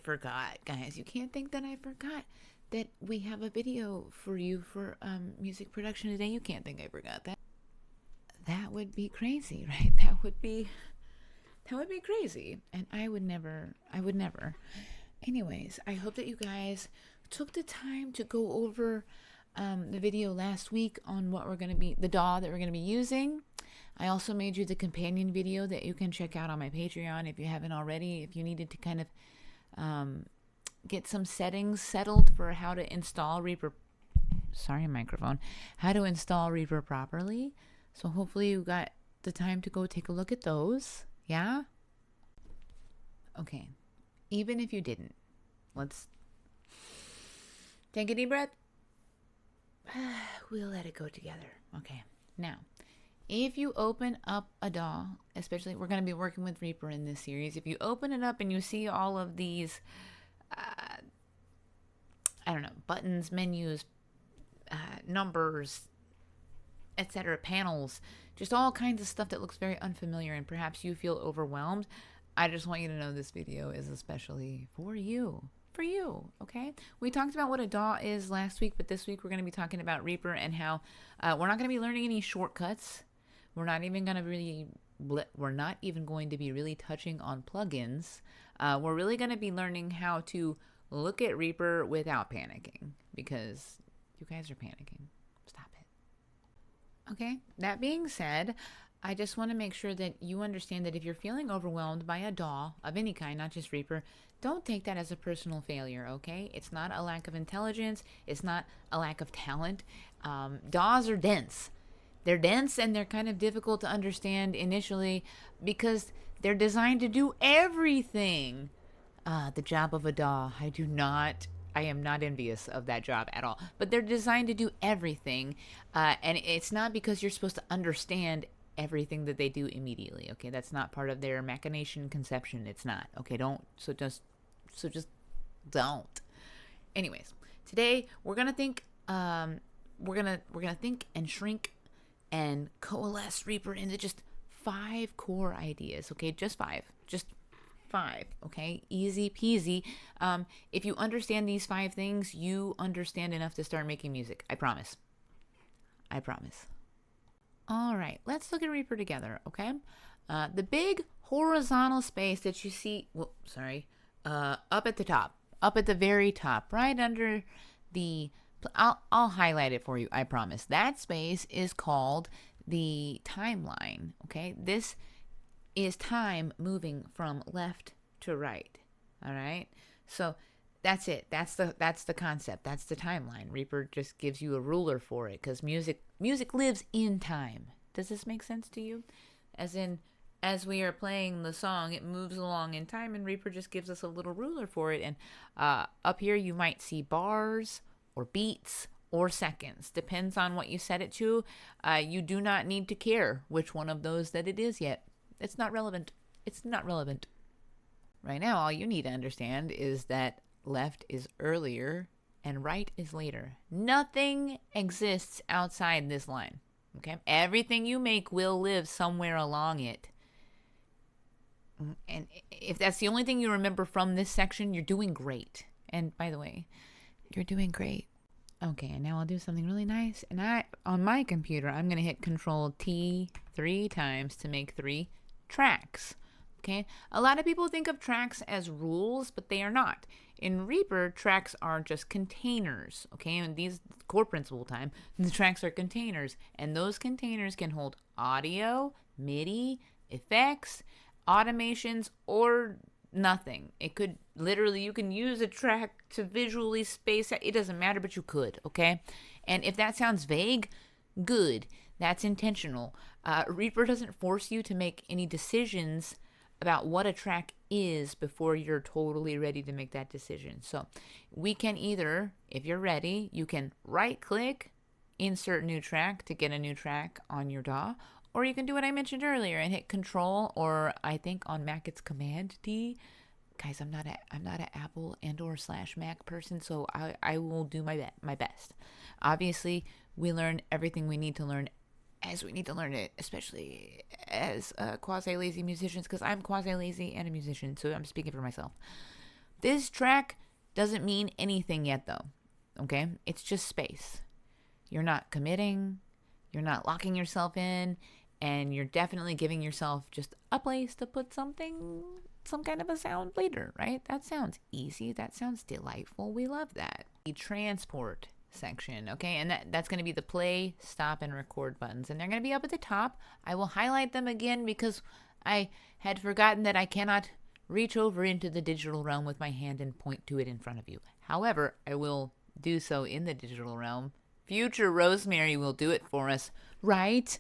forgot, guys. You can't think that I forgot that we have a video for you for music production today. You can't think I forgot that. That would be crazy, right? That would be crazy. And I would never. Anyways, I hope that you guys took the time to go over the video last week on what we're going to be, the DAW that we're going to be using. I also made you the companion video that you can check out on my Patreon if you haven't already. If you needed to kind of get some settings settled for how to install Reaper. Sorry, microphone. How to install Reaper properly. So hopefully you got the time to go take a look at those. Yeah? Okay. Even if you didn't, let's take a deep breath. We'll let it go together. Okay. Now, if you open up a DAW, especially we're going to be working with Reaper in this series, if you open it up and you see all of these, buttons, menus, numbers, etc., panels, just all kinds of stuff that looks very unfamiliar and perhaps you feel overwhelmed, I just want you to know this video is especially for you. For you, okay? We talked about what a DAW is last week, but this week we're going to be talking about Reaper and how we're not going to be learning any shortcuts. We're not even going to be really touching on plugins. We're really going to be learning how to look at Reaper without panicking, because you guys are panicking. Stop it. Okay, that being said, I just want to make sure that you understand that if you're feeling overwhelmed by a DAW of any kind, not just Reaper, don't take that as a personal failure, okay? It's not a lack of intelligence. It's not a lack of talent. DAWs are dense. They're dense and they're kind of difficult to understand initially because they're designed to do everything. The job of a DAW, I am not envious of that job at all. But they're designed to do everything. And it's not because you're supposed to understand everything that they do immediately, okay? That's not part of their machination conception. It's not, okay? Just don't. Anyways, today we're gonna think. We're gonna think and shrink and coalesce Reaper into just 5 core ideas, okay? Just five, okay? Easy peasy. If you understand these 5 things, you understand enough to start making music. I promise. All right, let's look at Reaper together, okay? The big horizontal space that you see, up at the top, up at the very top, right under the, I'll highlight it for you, I promise. That space is called the timeline, okay? This is time moving from left to right, all right? So that's it. That's the concept. That's the timeline. Reaper just gives you a ruler for it because music lives in time. Does this make sense to you? As we are playing the song, it moves along in time, and Reaper just gives us a little ruler for it. And up here, you might see bars or beats or seconds. Depends on what you set it to. You do not need to care which one of those that it is yet. It's not relevant. Right now, all you need to understand is that left is earlier and right is later. Nothing exists outside this line, okay? Everything you make will live somewhere along it. And if that's the only thing you remember from this section, you're doing great. And by the way, you're doing great. Okay, and now I'll do something really nice. And on my computer, I'm going to hit Control T 3 times to make 3 tracks. Okay, a lot of people think of tracks as rules, but they are not. In Reaper, tracks are just containers, okay? And these core principle time, the tracks are containers, and those containers can hold audio, MIDI, effects, automations, or nothing. It could literally, you can use a track to visually space out. It doesn't matter, but you could, okay? And if that sounds vague, good. That's intentional. Reaper doesn't force you to make any decisions about what a track is before you're totally ready to make that decision. So we can either, if you're ready, you can right click, insert new track to get a new track on your DAW, or you can do what I mentioned earlier and hit Control, or I think on Mac it's Command D. Guys, I'm not an Apple and/or /Mac person, so I will do my best. Obviously, we learn everything we need to learn as we need to learn it, especially as quasi-lazy musicians, because I'm quasi-lazy and a musician, so I'm speaking for myself. This track doesn't mean anything yet, though. Okay? It's just space. You're not committing, you're not locking yourself in, and you're definitely giving yourself just a place to put something, some kind of a sound later, right? That sounds easy. That sounds delightful. We love that. The transport section, okay? And that's going to be the play, stop, and record buttons. And they're going to be up at the top. I will highlight them again because I had forgotten that I cannot reach over into the digital realm with my hand and point to it in front of you. However, I will do so in the digital realm. Future Rosemary will do it for us, right?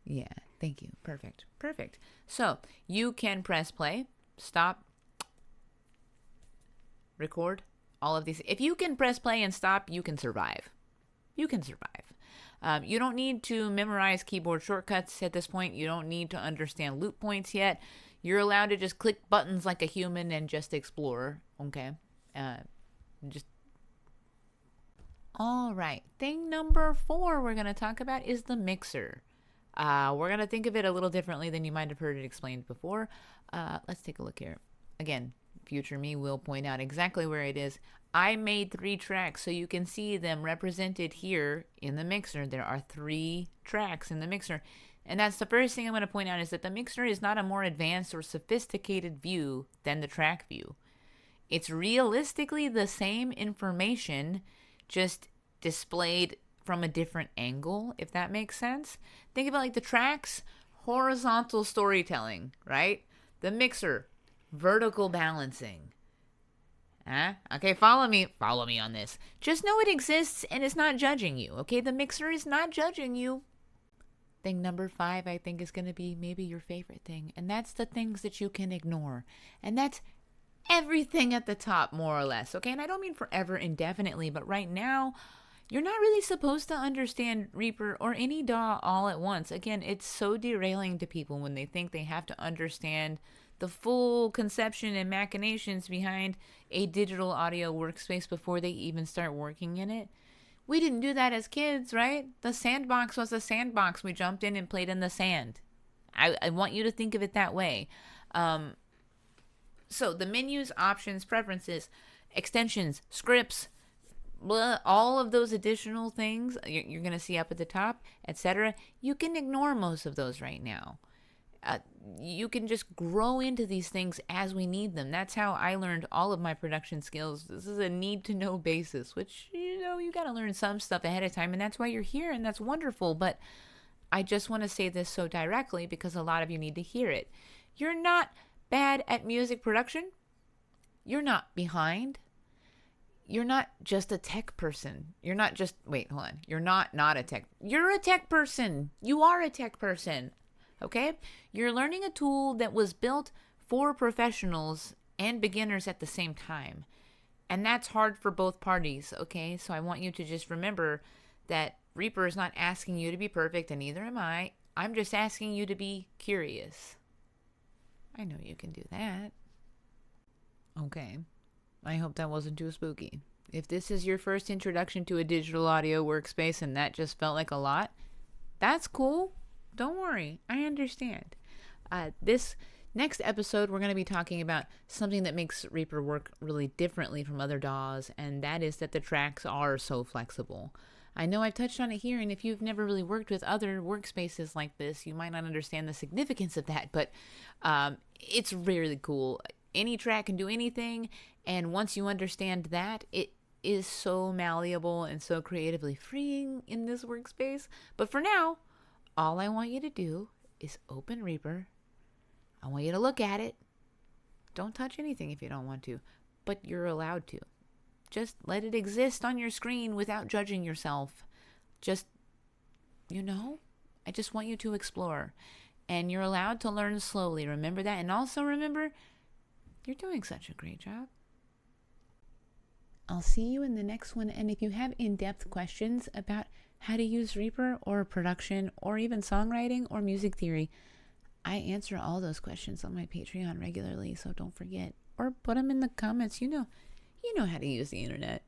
Yeah, thank you. Perfect. Perfect. So you can press play, stop, record, all of these. If you can press play and stop, you can survive. You can survive. You don't need to memorize keyboard shortcuts at this point. You don't need to understand loop points yet. You're allowed to just click buttons like a human and just explore, okay? Just all right. Thing number 4 we're going to talk about is the mixer. We're going to think of it a little differently than you might have heard it explained before. Let's take a look here. Again, future me will point out exactly where it is. I made 3 tracks, so you can see them represented here in the mixer. There are 3 tracks in the mixer. And that's the first thing I'm going to point out is that the mixer is not a more advanced or sophisticated view than the track view. It's realistically the same information, just displayed from a different angle, if that makes sense. Think about like the tracks, horizontal storytelling, right? The mixer, vertical balancing. Okay, follow me on this. Just know it exists and it's not judging you, okay? The mixer is not judging you. Thing number 5, I think, is going to be maybe your favorite thing, and that's the things that you can ignore. And that's everything at the top, more or less, okay? And I don't mean forever, indefinitely, but right now, you're not really supposed to understand Reaper or any DAW all at once. Again, it's so derailing to people when they think they have to understand the full conception and machinations behind a digital audio workspace before they even start working in it. We didn't do that as kids, right? The sandbox was a sandbox. We jumped in and played in the sand. I want you to think of it that way. So the menus, options, preferences, extensions, scripts, blah, all of those additional things you're going to see up at the top, etc. You can ignore most of those right now. You can just grow into these things as we need them. That's how I learned all of my production skills. This is a need-to-know basis, which, you got to learn some stuff ahead of time, and that's why you're here, and that's wonderful. But I just want to say this so directly because a lot of you need to hear it. You're not bad at music production. You're not behind. You're not just a tech person. You're not just, wait, hold on. You're not a tech. You're a tech person. You are a tech person. Okay? You're learning a tool that was built for professionals and beginners at the same time. And that's hard for both parties, okay? So I want you to just remember that Reaper is not asking you to be perfect, and neither am I. I'm just asking you to be curious. I know you can do that. Okay. I hope that wasn't too spooky. If this is your first introduction to a digital audio workspace and that just felt like a lot, that's cool. Don't worry. I understand. This next episode, we're going to be talking about something that makes Reaper work really differently from other DAWs, and that is that the tracks are so flexible. I know I've touched on it here, and if you've never really worked with other workspaces like this, you might not understand the significance of that, but it's really cool. Any track can do anything, and once you understand that, it is so malleable and so creatively freeing in this workspace. But for now, all I want you to do is open Reaper. I want you to look at it. Don't touch anything if you don't want to, but you're allowed to. Just let it exist on your screen without judging yourself. Just, I just want you to explore. And you're allowed to learn slowly. Remember that. And also remember, you're doing such a great job. I'll see you in the next one. And if you have in-depth questions about how to use Reaper or production or even songwriting or music theory, I answer all those questions on my Patreon regularly, so don't forget. Or put them in the comments. You know how to use the internet.